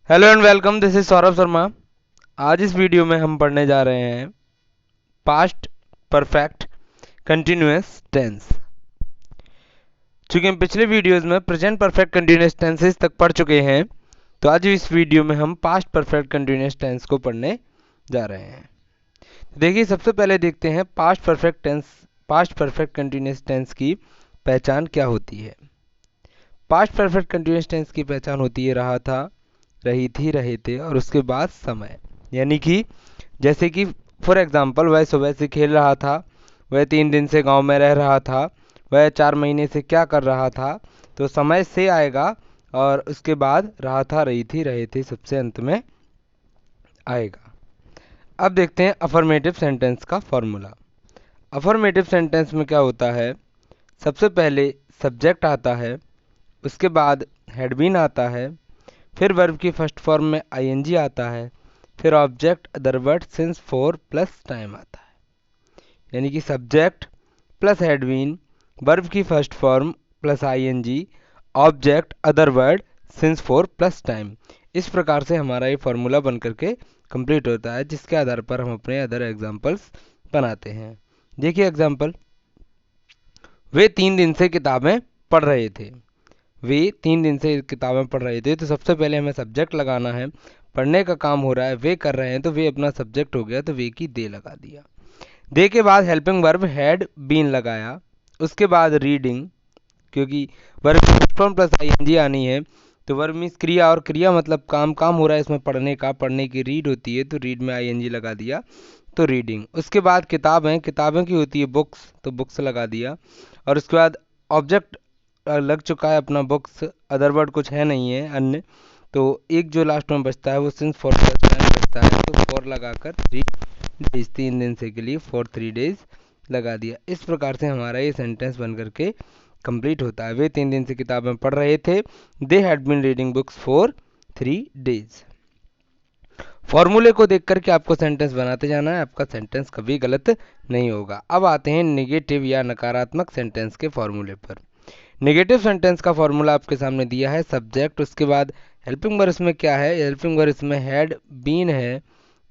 Hello and welcome, this is Saurabh Sharma. आज इस video में हम पढ़ने जा रहे हैं पास्ट परफेक्ट कंटिन्यूअस टेंस। चूंकि हम पिछले वीडियोस में प्रेजेंट परफेक्ट कंटिन्यूअस टेंसेस तक पढ़ चुके हैं, तो आज इस वीडियो में हम पास्ट परफेक्ट कंटिन्यूअस टेंस को पढ़ने जा रहे हैं। देखिए, सबसे पहले देखते हैं पास्ट परफेक्ट कंटिन्यूअस टेंस की पहचान क्या होती है। पास्ट परफेक्ट कंटिन्यूअस टेंस की पहचान होती है रहा था, रही थी, रहे थे और उसके बाद समय। यानी कि जैसे कि फॉर एग्जाम्पल, वह सुबह से खेल रहा था, वह 3 दिन से गांव में रह रहा था, वह 4 महीने से क्या कर रहा था, तो समय से आएगा और उसके बाद रहा था, रही थी, रहे थे सबसे अंत में आएगा। अब देखते हैं अफर्मेटिव सेंटेंस का फॉर्मूला। अफर्मेटिव सेंटेंस में क्या होता है, सबसे पहले सब्जेक्ट आता है, उसके बाद हैड बीन आता है, फिर वर्ब की फर्स्ट फॉर्म में आईएनजी आता है, फिर object other word since for plus time आता है। यानी कि subject plus had been, verb की first form plus ING, object other word since for plus time. इस प्रकार से हमारा ये फॉर्मूला बन करके कंप्लीट होता है, जिसके आधार पर हम अपने अदर एग्जाम्पल्स बनाते हैं। देखिए एग्जाम्पल, वे 3 दिन से किताबें पढ़ रहे थे। वे 3 दिन से किताबें पढ़ रहे थे, तो सबसे पहले हमें सब्जेक्ट लगाना है। पढ़ने का काम हो रहा है, वे कर रहे हैं, तो वे अपना सब्जेक्ट हो गया, तो वे की दे लगा दिया। दे के बाद हेल्पिंग वर्ब हैड बीन लगाया, उसके बाद रीडिंग, क्योंकि वर्ब फॉर्म प्लस आईएनजी आनी है, तो वर्ब मीन्स क्रिया, और क्रिया मतलब काम, काम हो रहा है इसमें पढ़ने का, पढ़ने की रीड होती है, तो रीड में आईएनजी लगा दिया, तो रीडिंग। उसके बाद किताबें, किताबों की होती है बुक्स, तो बुक्स लगा दिया। और उसके बाद ऑब्जेक्ट लग चुका है अपना बुक्स, अदर वर्ड कुछ है नहीं है अन्य, तो एक जो लास्ट में बचता है वो सिंस फॉर प्लस टाइम बचता है, तो फॉर लगाकर 3 डेज, 3 दिन से के लिए फॉर 3 डेज लगा दिया। इस प्रकार से हमारा ये सेंटेंस बन करके कंप्लीट होता है। वे 3 दिन से किताबें पढ़ रहे थे, they had been reading books for 3 days. फॉर्मूले को देख करके आपको सेंटेंस बनाते जाना है, आपका सेंटेंस कभी गलत नहीं होगा। अब आते हैं नेगेटिव या नकारात्मक सेंटेंस के फॉर्मूले पर। नेगेटिव सेंटेंस का फॉर्मूला आपके सामने दिया है, सब्जेक्ट, उसके बाद हेल्पिंग वर्ब में क्या है, हेल्पिंग वर्ब में हैड बीन है,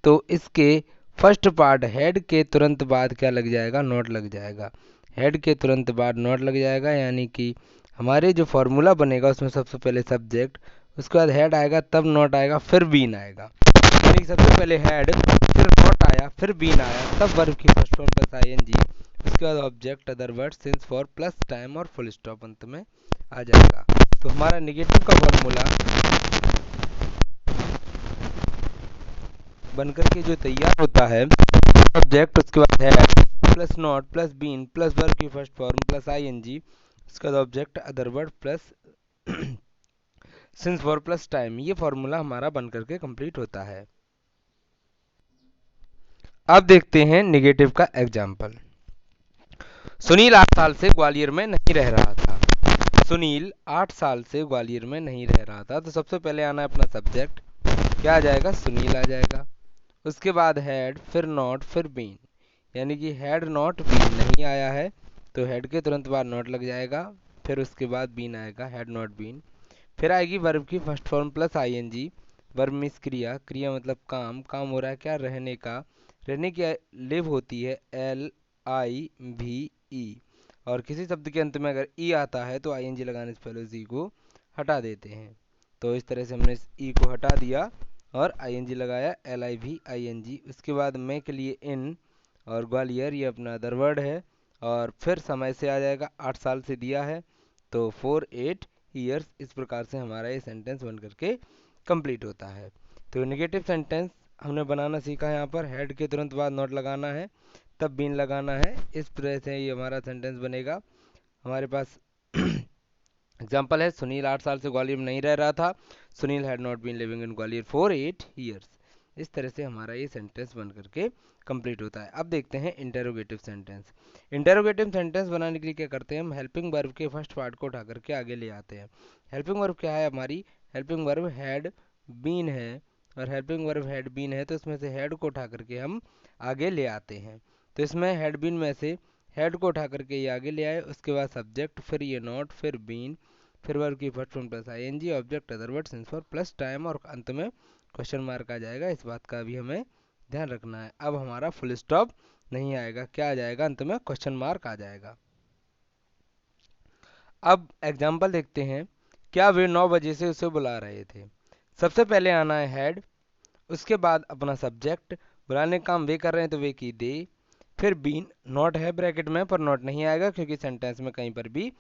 तो इसके फर्स्ट पार्ट हैड के तुरंत बाद क्या लग जाएगा, नॉट लग जाएगा। हेड के तुरंत बाद नॉट लग जाएगा, यानी कि हमारे जो फॉर्मूला बनेगा उसमें सबसे पहले सब्जेक्ट, उसके बाद हेड आएगा, तब नॉट आएगा, फिर बीन आएगा। यानी कि सबसे पहले हेड, फिर नॉट आया, फिर बीन आया, तब वर्ब की फर्स्ट फॉर्म प्लस आईएनजी, उसके बाद object other word since for plus time और फुल स्टॉप अंत में आ जाएगा। तो हमारा नेगेटिव का फॉर्मूला बनकर के जो तैयार होता है, सब्जेक्ट, उसके बाद had plus not plus been plus verb की फर्स्ट फॉर्म प्लस आईएनजी, उसके बाद object other word plus since for plus time, ये फॉर्मूला हमारा बनकर के कंप्लीट होता है। अब देखते हैं नेगेटिव का एग्जाम्पल। सुनील 8 साल से ग्वालियर में नहीं रह रहा था। सुनील 8 साल से ग्वालियर में नहीं रह रहा था, तो सबसे पहले आना है अपना सब्जेक्ट, क्या आ जाएगा, सुनील आ जाएगा। उसके बाद हैड, फिर नॉट, फिर बीन, यानी कि हैड नॉट बीन नहीं आया है, तो हैड के तुरंत बाद नॉट लग जाएगा, फिर उसके बाद बीन आएगा, हैड नॉट बीन। फिर आएगी वर्ब की first form plus I N G, verb means क्रिया, क्रिया मतलब काम, काम हो रहा है क्या, रहने का, रहने की लिव होती है LIVE, और किसी शब्द के अंत में अगर ई आता है तो आईएनजी लगाने से पहले उस ई को हटा देते हैं। तो इस तरह से हमने इस ई को हटा दिया और आईएनजी लगाया, LIVING। उसके बाद मैं के लिए इन, और ग्वालियर ये अपना अदर वर्ड है, और फिर समय से आ जाएगा, 8 साल से दिया है, तो 4 8 ईयर्स। इस प्रकार से हमारा ये सेंटेंस बन करके कंप्लीट होता है। तो नेगेटिव सेंटेंस हमने बनाना सीखा, यहाँ पर हेड के तुरंत बाद नॉट लगाना है, तब बीन लगाना है, इस तरह से ये हमारा सेंटेंस बनेगा। हमारे पास एग्जाम्पल है, सुनील 8 साल से ग्वालियर में नहीं रह रहा था, Sunil had not been living in Gwalior for 8 years. इस तरह से हमारा ये सेंटेंस बन करके कंप्लीट होता है। अब देखते हैं इंटेरोगेटिव सेंटेंस। इंटेरोगेटिव सेंटेंस बनाने के लिए क्या करते हैं, हम हेल्पिंग वर्ब के फर्स्ट पार्ट को उठा करके आगे ले आते हैं। हेल्पिंग वर्ब क्या है हमारी, हेल्पिंग वर्ब हैड बीन है, और हेल्पिंग वर्ब हैड बीन है, तो इसमें से हेड को उठा करके हम आगे ले आते हैं। तो इसमें हैड बीन में से हेड को उठा करके ये आगे ले आए, उसके बाद सब्जेक्ट, फिर ये नॉट, फिर बीन, फिर वर्ब की first form plus ING, object other word since for plus time और अंत में क्वेश्चन मार्क आ जाएगा। इस बात का भी हमें ध्यान रखना है। अब हमारा फुल स्टॉप नहीं आएगा, क्या आ जाएगा, अंत में क्वेश्चन मार्क आ जाएगा। अब एग्जाम्पल देखते हैं। क्या वे 9 बजे से उसे बुला रहे थे? सबसे पहले आना है हेड, उसके बाद अपना सब्जेक्ट, बुलाने का काम वे कर रहे हैं तो वे की दे, फिर बीन, नॉट है ब्रैकेट में पर नॉट नहीं आएगा क्योंकि सेंटेंस में कहीं पर भी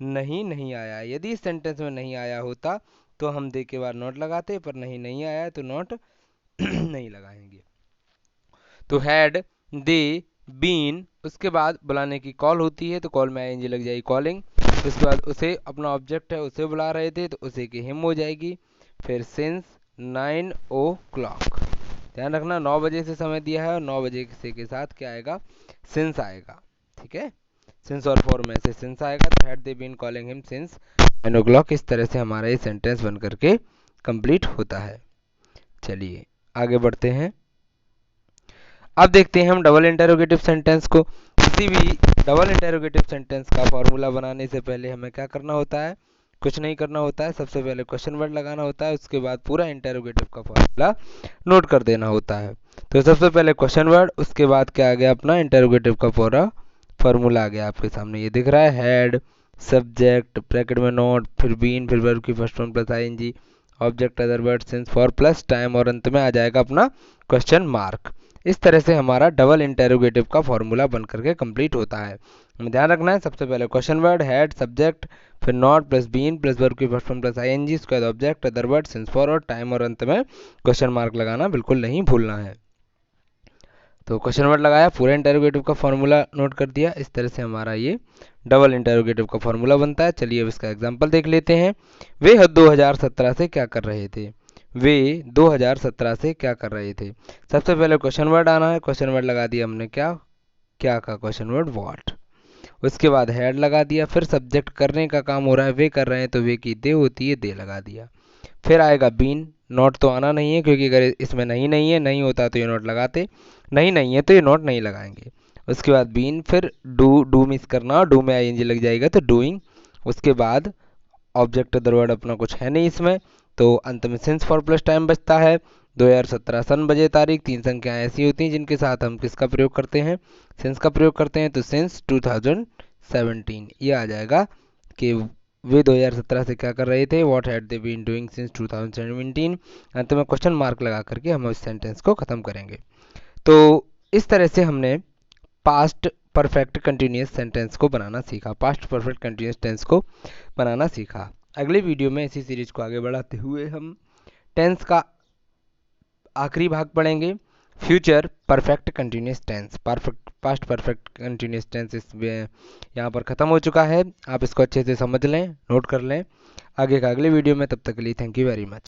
नहीं आया है। यदि इस सेंटेंस में नहीं आया होता तो हम दे के बाद नॉट लगाते, पर नहीं आया है तो नॉट नहीं लगाएंगे। तो हैड, दे, बीन, उसके बाद बुलाने की कॉल होती है तो कॉल में आईएनजी लग जाएगी, कॉलिंग। उसके बाद उसे अपना ऑब्जेक्ट है, उसे बुला रहे थे तो उसे की हिम हो जाएगी। फिर सिंस 9 o'clock, ध्यान रखना 9 बजे से समय दिया है और 9 बजे से के साथ क्या आएगा, सिंस आएगा। ठीक है, सिंस और फॉर में से सिंस आएगा तो had they been calling him since 9 o'clock। इस तरह से हमारा ये सेंटेंस बन करके कंप्लीट होता है। चलिए आगे बढ़ते हैं। अब देखते हैं हम डबल इंटरोगेटिव सेंटेंस को। किसी भी डबल इंटरोगेटिव सेंटेंस का फॉर्मूला बनाने से पहले हमें क्या करना होता है, कुछ नहीं करना होता है। सबसे पहले क्वेश्चन वर्ड लगाना होता है, उसके बाद पूरा इंटरोगेटिव का फॉर्मूला नोट कर देना होता है। तो सबसे पहले क्वेश्चन वर्ड, उसके बाद क्या आ गया, अपना इंटरोगेटिव का पूरा फॉर्मूला आ गया आपके सामने, ये दिख रहा है। हेड, सब्जेक्ट, ब्रैकेट में नोट, फिर बीन, फिर वर्ब की first form plus ING, object other word since for plus time और अंत में आ जाएगा अपना क्वेश्चन मार्क। इस तरह से हमारा डबल इंटरोगेटिव का फॉर्मूला बन करके कंप्लीट होता है। हमें ध्यान रखना है, सबसे पहले क्वेश्चन वर्ड, हेड, सब्जेक्ट, फिर not plus been plus verb की फर्स्ट फॉर्म प्लस आईएनजी, उसके बाद object other word since for और टाइम और अंत में क्वेश्चन मार्क लगाना बिल्कुल नहीं भूलना है। तो क्वेश्चन वर्ड लगाया, पूरे इंटरोगेटिव का फॉर्मूला नोट कर दिया। इस तरह से हमारा ये डबल इंटरोगेटिव का फॉर्मूला बनता है। चलिए अब इसका एग्जांपल देख लेते हैं। वे 2017 से क्या कर रहे थे? वे 2017 से क्या कर रहे थे? सबसे पहले क्वेश्चन वर्ड आना है, क्वेश्चन वर्ड लगा दिया हमने, क्या क्या का क्वेश्चन वर्ड, व्हाट। उसके बाद हेड लगा दिया, फिर सब्जेक्ट करने का काम हो रहा है, वे कर रहे हैं तो वे की दे होती है, दे लगा दिया। फिर आएगा बीन, नोट तो आना नहीं है क्योंकि अगर इसमें नहीं होता तो ये नोट लगाते, नहीं है तो ये नोट नहीं लगाएंगे। उसके बाद बीन, फिर डू मिस करना, डू में आईएनजी लग जाएगा तो डूइंग। उसके बाद ऑब्जेक्ट अदर वर्ड अपना कुछ है नहीं इसमें, तो अंत में सिंस फॉर प्लस टाइम बचता है। 2017 सन बजे तारीख, 3 संख्याएं ऐसी होती हैं जिनके साथ हम किसका प्रयोग करते हैं, सिंस का प्रयोग करते हैं, तो सिंस 2017 ये आ जाएगा कि वे 2017 से क्या कर रहे थे, what had they been doing since 2017। अंत में क्वेश्चन मार्क लगा करके हम इस सेंटेंस को खत्म करेंगे। तो इस तरह से हमने पास्ट परफेक्ट कंटिन्यूअस सेंटेंस को बनाना सीखा, पास्ट परफेक्ट कंटिन्यूअस टेंस को बनाना सीखा। अगले वीडियो में इसी सीरीज को आगे बढ़ाते हुए हम टेंस का आखिरी भाग पढ़ेंगे, future perfect continuous tense. Past perfect continuous tense इस यहाँ पर ख़त्म हो चुका है। आप इसको अच्छे से समझ लें, नोट कर लें आगे का अगले वीडियो में। तब तक के लिए थैंक यू वेरी मच।